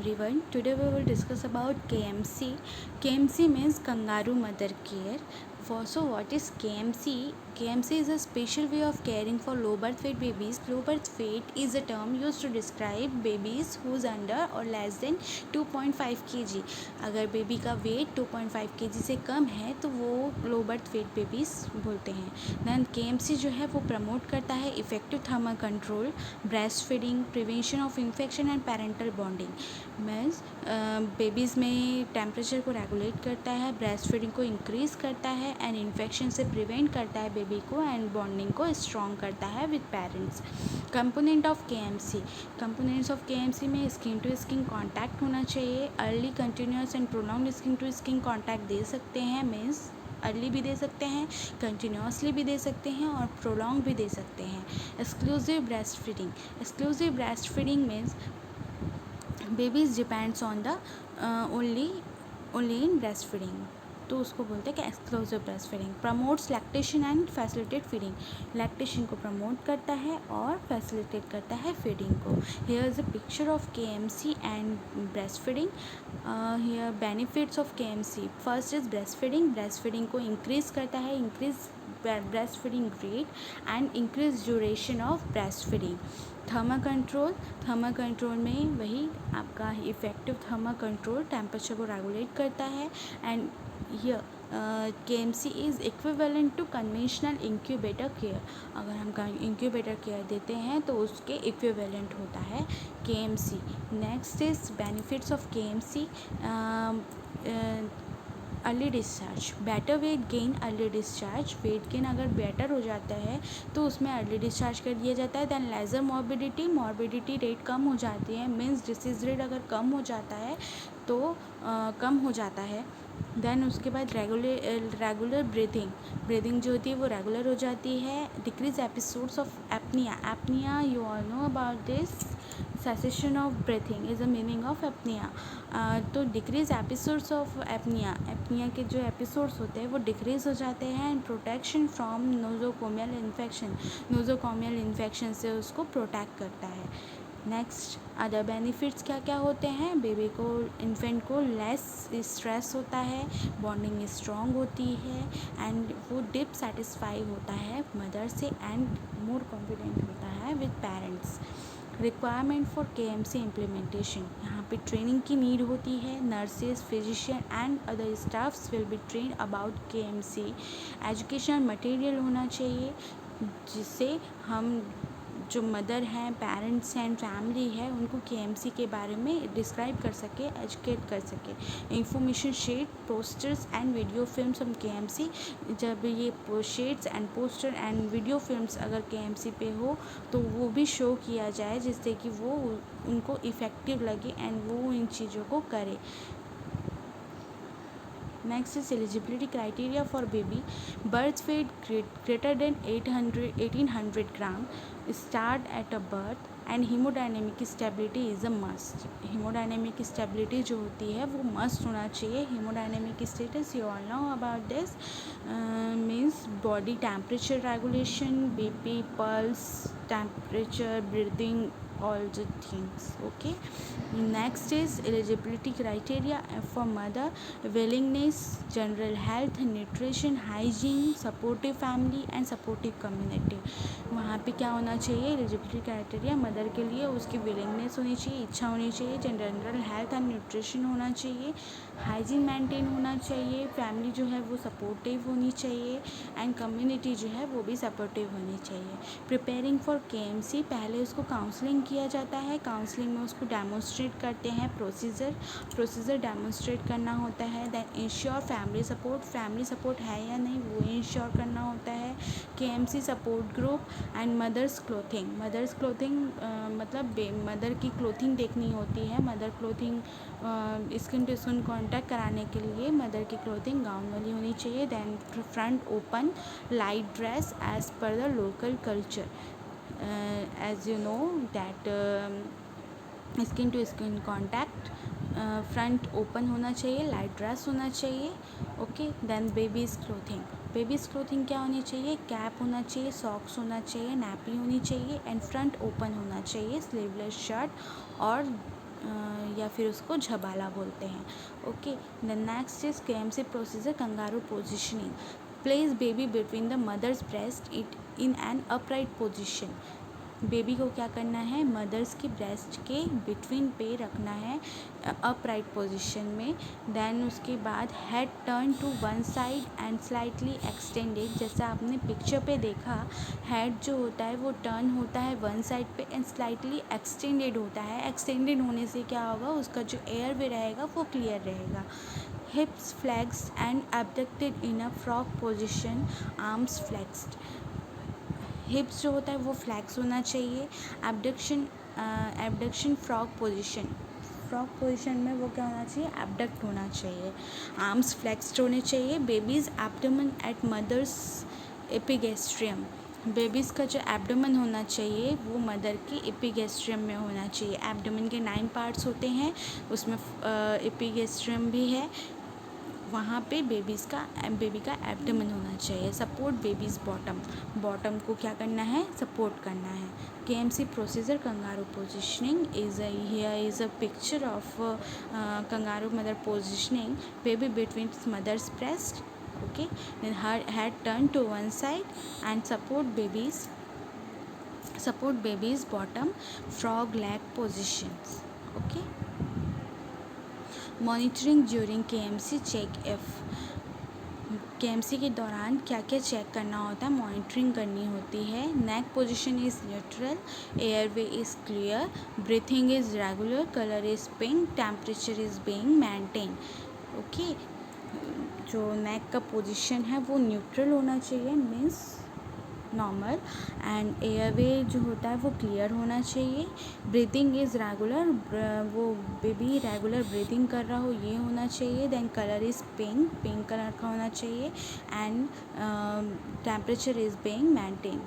everyone. Today we will discuss about KMC. KMC means Kangaroo Mother Care. So what is KMC? KMC is a special way of caring for low birth weight babies. Low birth weight is a term used to describe babies who's under or less than 2.5 kg. अगर baby का wait 2.5 kg से कम है तो वो low birth weight babies बोलते हैं. Then KMC जो है वो प्रमोट करता है effective thermal control, breast feeding, prevention of infection and parental bonding. Means babies में टेम्परेचर को रेगुलेट करता है, ब्रेस्ट फीडिंग को इंक्रीज़ करता है एंड इन्फेक्शन से प्रिवेंट करता है बेबी को एंड बॉन्डिंग को स्ट्रॉन्ग करता है with parents. Component of KMC. Components of KMC में स्किन टू स्किन कॉन्टैक्ट होना चाहिए. Early continuous and prolonged skin to skin contact दे सकते हैं. मीन्स अर्ली भी दे सकते हैं, कंटिन्यूसली भी दे सकते हैं और प्रोलॉन्ग भी दे सकते हैं. Exclusive breast feeding. Exclusive breast feeding means babies depends on the only in breast feeding, तो उसको बोलते हैं कि exclusive breast feeding. Promotes lactation and facilitate feeding. Lactation को प्रमोट करता है और फैसिलिटेट करता है फीडिंग को. Here is a picture of KMC and breast feeding. Here benefits of KMC. First is breast feeding. Breast feeding को increase करता है, increase breast feeding rate and increase duration of breast feeding. Thermal control. Thermal control में वही आपका effective thermal control temperature को regulate करता है. And here KMC is equivalent to conventional incubator care. अगर हम इंक्यूबेटर केयर देते हैं तो उसके इक्विवेलेंट होता है KMC. Next is benefits of KMC. Early discharge. Better weight gain, early discharge. Weight gain अगर बेटर हो जाता है तो उसमें अर्ली डिस्चार्ज कर दिया जाता है. Then lesser morbidity. Morbidity rate कम हो जाती है. मीन्स डिसीज रेट अगर कम हो जाता है तो कम हो जाता है. दैन उसके बाद रेगुलर ब्रीदिंग जो होती है वो रेगुलर हो जाती है. Decrease episodes of apnoea. Apnoea you all know about this. Cessation of breathing is the meaning of apnoea. तो decrease episodes of apnoea. Apnoea के जो एपिसोड्स होते हैं वो डिक्रीज हो जाते हैं. And protection from nosocomial infection. Nosocomial infection से उसको प्रोटेक्ट करता है. नेक्स्ट अदर बेनिफिट्स क्या क्या होते हैं. बेबी को, इन्फेंट को लेस स्ट्रेस होता है, बॉन्डिंग स्ट्रॉन्ग होती है एंड वो डिप सेटिस्फाई होता है मदर से एंड मोर कॉन्फिडेंट होता है with parents. Requirement for KMC implementation. यहाँ पे ट्रेनिंग की नीड होती है. Nurses, physician and other staffs will be train about KMC. Education material होना चाहिए जिससे हम जो मदर हैं, पेरेंट्स हैं, फैमिली है, उनको KMC के बारे में डिस्क्राइब कर सके, एजुकेट कर सके. Information sheet, posters and video films on KMC. जब ये sheets and poster and video films अगर KMC पे हो तो वो भी शो किया जाए जिससे कि वो उनको इफ़ेक्टिव लगे एंड वो इन चीज़ों को करे. Next is eligibility criteria for baby. Birth weight greater than 1800 gram. Start at a birth. And haemodynamic stability is a must. Haemodynamic stability जो होती है वो मस्ट होना चाहिए. Haemodynamic status you all know about this. Means body temperature regulation, BP, pulse, temperature, breathing, all the things. Okay, next is eligibility criteria for mother. Willingness, general health, nutrition, hygiene, supportive family and supportive community. वहाँ पे क्या होना चाहिए. Eligibility criteria mother के लिए उसकी willingness होनी चाहिए, इच्छा होनी चाहिए, जनरल हेल्थ एंड न्यूट्रिशन होना चाहिए, हाइजीन मेंटेन होना चाहिए, फैमिली जो है वो सपोर्टिव होनी चाहिए एंड कम्युनिटी जो है वो भी सपोर्टिव होनी चाहिए. Preparing for KMC. पहले उसको काउंसलिंग किया जाता है. काउंसलिंग में उसको डेमोन्स्ट्रेट करते हैं प्रोसीजर डेमोन्स्ट्रेट करना होता है. Then ensure family support. Family support है या नहीं वो इंश्योर करना होता है. KMC support group and mother's clothing. Mother's clothing मतलब मदर की क्लोथिंग देखनी होती है. Mother clothing skin to skin contact कराने के लिए मदर की क्लोथिंग गाउन वाली होनी चाहिए. Then front open light dress as per the local culture. As you know that skin to skin contact, front open होना चाहिए, लाइट ड्रेस होना चाहिए. Okay. Then baby's clothing. Baby's clothing क्या होनी चाहिए. कैप होना चाहिए, सॉक्स होना चाहिए, नैपी होनी चाहिए एंड फ्रंट ओपन होना चाहिए, स्लीवलेस शर्ट और या फिर उसको झबाला बोलते हैं। Okay, the next is KMC procedure, kangaroo positioning. Place baby between the mother's breast it in an upright position. Baby को क्या करना है, मदर्स की ब्रेस्ट के बिटवीन पे रखना है अपराइट पोजीशन में। देन उसके बाद head turn to one side and slightly extended. जैसा आपने पिक्चर पे देखा, हेड जो होता है वो टर्न होता है वन साइड पे एंड स्लाइटली एक्सटेंडेड होता है। एक्सटेंडेड होने से क्या होगा, उसका जो एयर वे रहेगा वो क्लियर रहेगा। Hips flexed and abducted in a frog position, arms flexed. Hips जो होता है वो फ्लैक्स होना चाहिए। एबडक्शन फ्रॉग पोजीशन में वो क्या होना चाहिए, एबडक्ट होना चाहिए। आर्म्स फ्लेक्स्ड होने चाहिए। Baby's abdomen at mother's epigastrium. Baby's का जो एब्डोमेन होना चाहिए वो मदर के एपिगेस्ट्रियम में होना चाहिए। एब्डोमेन के 9 पार्ट्स होते हैं, उसमें एपिगेस्ट्रियम भी है, वहाँ पे बेबी का एब्डोमेन होना चाहिए। सपोर्ट बेबीज़ बॉटम को क्या करना है, सपोर्ट करना है। KMC procedure, kangaroo positioning here is a picture of kangaroo mother positioning. Baby between mother's breast, okay, then her head turn to one side and support baby's bottom, frog leg positions. Okay, monitoring during KMC, check if. KMC के दौरान क्या क्या check करना होता है, monitoring करनी होती है। Neck position is neutral, airway is clear, breathing is regular, colour is pink, temperature is being maintain. Okay, जो नेक का पोजीशन है वो न्यूट्रल होना चाहिए, मीन्स नॉर्मल, एंड एयरवे जो होता है वो क्लियर होना चाहिए। ब्रीथिंग इज़ रेगुलर, वो बेबी रेगुलर ब्रीथिंग कर रहा हो ये होना चाहिए। Then colour is pink colour का होना चाहिए। And temperature is being maintain,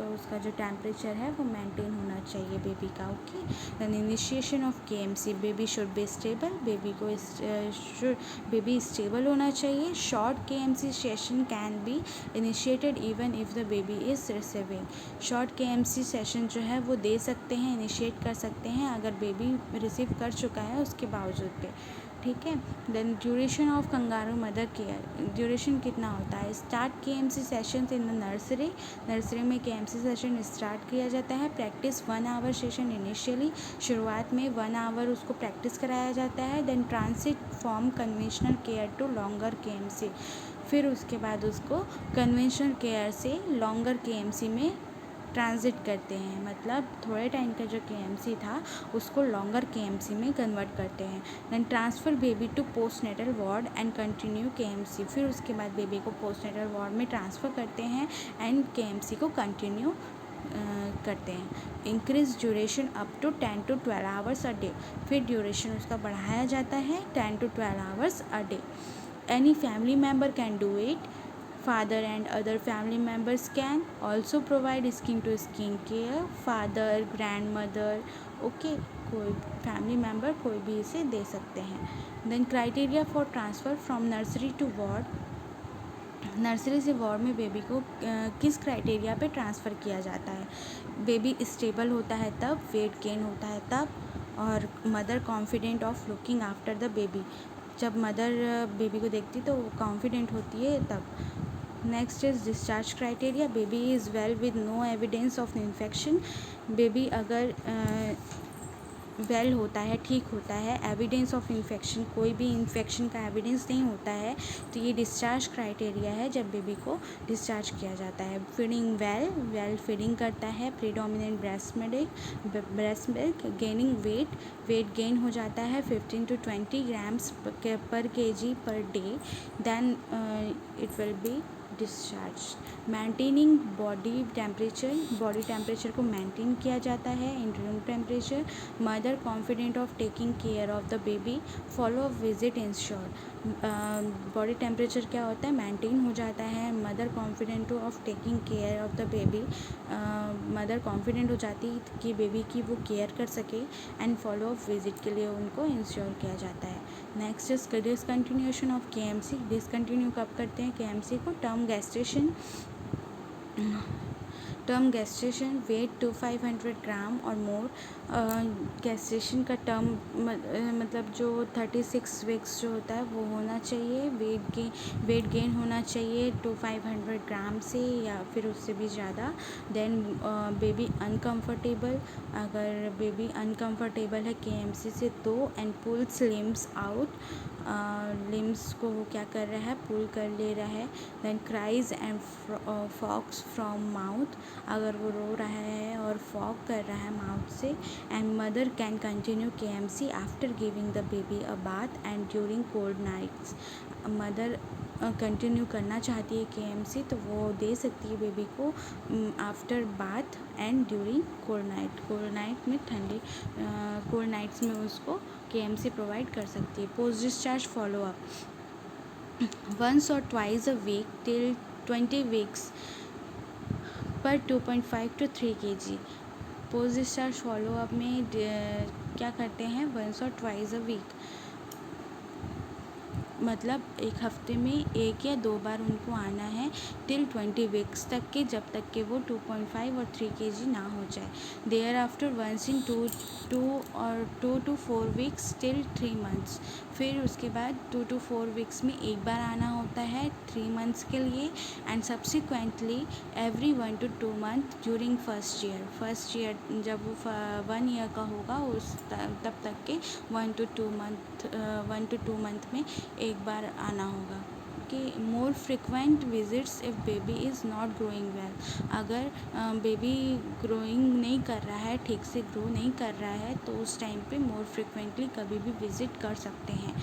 उसका जो टेम्परेचर है वो मेंटेन होना चाहिए बेबी का। Okay, then initiation of KMC, baby should be stable, baby stable होना चाहिए। Short KMC session can be initiated even if the baby is receiving. Short KMC session जो है वो दे सकते हैं, इनिशिएट कर सकते हैं अगर बेबी रिसीव कर चुका है उसके बावजूद पे, ठीक है। Then duration of kangaroo mother care, duration कितना होता है। Start KMC sessions in the nursery में केएमसी सेशन स्टार्ट किया जाता है। प्रैक्टिस 1 आवर सेशन इनिशियली, शुरुआत में 1 आवर उसको प्रैक्टिस कराया जाता है। Then transit from conventional care to longer KMC, फिर उसके बाद उसको कन्वेंशनल केयर से लॉन्गर केएमसी में ट्रांजिट करते हैं, मतलब थोड़े टाइम का जो केएमसी था उसको लॉन्गर केएमसी में कन्वर्ट करते हैं। Then transfer baby to postnatal ward and continue KMC, फिर उसके बाद बेबी को पोस्टनेटल वार्ड में ट्रांसफ़र करते हैं एंड केएमसी को कंटिन्यू करते हैं। Increase duration up to 10 to 12 hours a day, फिर ड्यूरेशन उसका बढ़ाया जाता है 10 to 12 hours a day. Any family member can do it, father and other family members can also provide skin to skin care, father, grandmother, okay, कोई family member कोई भी इसे दे सकते हैं। Then criteria for transfer from nursery to ward, nursery से ward में baby को किस क्राइटेरिया पे ट्रांसफ़र किया जाता है। बेबी स्टेबल होता है तब, वेट गेन होता है तब, और mother confident of looking after the baby, जब मदर बेबी को देखती तो वो कॉन्फिडेंट होती है तब। Next is discharge criteria, baby is well with no evidence of infection, baby अगर वेल होता है, ठीक होता है, एविडेंस ऑफ इन्फेक्शन, कोई भी इन्फेक्शन का एविडेंस नहीं होता है, तो ये डिस्चार्ज क्राइटेरिया है जब बेबी को डिस्चार्ज किया जाता है। फीडिंग वेल फीडिंग करता है, predominant breast milk, gaining weight gain हो जाता है 15 to 20 grams पर kg पर day, then it will be discharge. Maintaining body temperature को मेंटेन किया जाता है in room temperature. Mother confident of taking care of the baby, follow up visit ensure. Body temperature क्या होता है, मेंटेन हो जाता है। Mother confident of taking care of the baby, mother confident हो जाती है कि बेबी की वो केयर कर सके, एंड फॉलो अप विजिट के लिए उनको इंश्योर किया जाता है। Next is discontinuation of KMC, discontinue कब करते हैं केएमसी को, term gestation term gestation weight to 500 gram और मोर। गेस्टेशन का टर्म मतलब जो 36 वीक्स जो होता है वो होना चाहिए। वेट गेन होना चाहिए टू 500 ग्राम से या फिर उससे भी ज़्यादा। देन बेबी अनकंफर्टेबल, अगर बेबी अनकंफर्टेबल है केएमसी से तो and pulls limbs out, limbs को वो क्या कर रहा है, पुल कर ले रहा है। Then cries and fox from mouth, अगर वो रो रहा है और फॉक कर रहा है माउथ से। And mother can continue KMC after giving the baby a bath and during cold nights. Mother continue करना चाहती है केएमसी तो वो दे सकती है बेबी को after bath and during cold night. Cold night में ठंडी कोल्ड नाइट्स में उसको केएमसी प्रोवाइड कर सकती है। पोस्ट डिस्चार्ज फॉलोअप वंस और twice a week till 20 weeks पर 2.5 to 3 kg। Post discharge follow up में क्या करते हैं, वंस और ट्वाइस अ वीक, मतलब एक हफ्ते में एक या 2 बार उनको आना है टिल 20 वीक्स तक के, जब तक के वो 2.5 और 3 kg ना हो जाए। Thereafter once in 2 to 4 weeks till 3 months. फिर उसके बाद 2 to 4 वीक्स में एक बार आना होता है 3 मंथ्स के लिए। And subsequently every 1 to 2 month during first year जब वो 1 ईयर का होगा उस तब तक के 1 to 2 मंथ में एक बार आना होगा। कि more frequent visits if baby is not growing well, अगर बेबी ग्रोइंग नहीं कर रहा है, ठीक से ग्रो नहीं कर रहा है तो उस टाइम पे मोर फ्रिक्वेंटली कभी भी विज़िट कर सकते हैं।